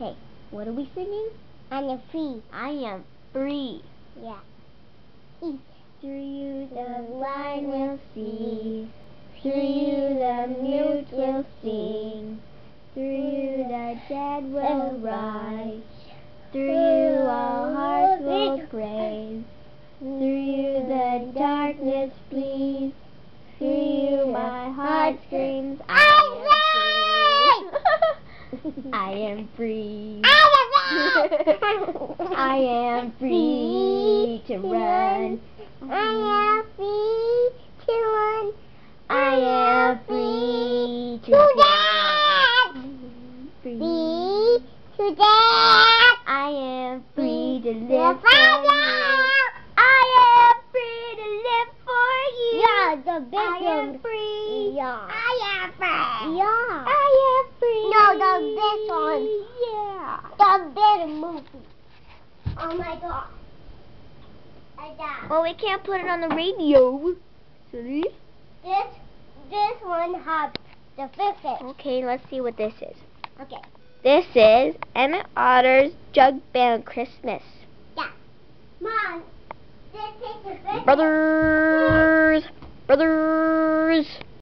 Okay, what are we singing? I am free. I am free. Yeah. Through you the blind will see. Through you the mute will sing. Through you the dead will rise. Through you all hearts will praise. Through you the darkness flees. Through you my heart screams, I am free. I am free to run. I am free to run. I am free to dance. Free to dance. I am free to live for Find you. out. I am free to live for you. Yeah, the big I am one. free. Yeah. I am free. Yeah. I am free. No, the big one. Yeah. The big movie. Oh my god. Well, we can't put it on the radio. See? This one has the fifth. Okay, let's see what this is. Okay. This is Emmett Otter's Jug Band Christmas. Yeah. Mom, this is the fifth. Brothers.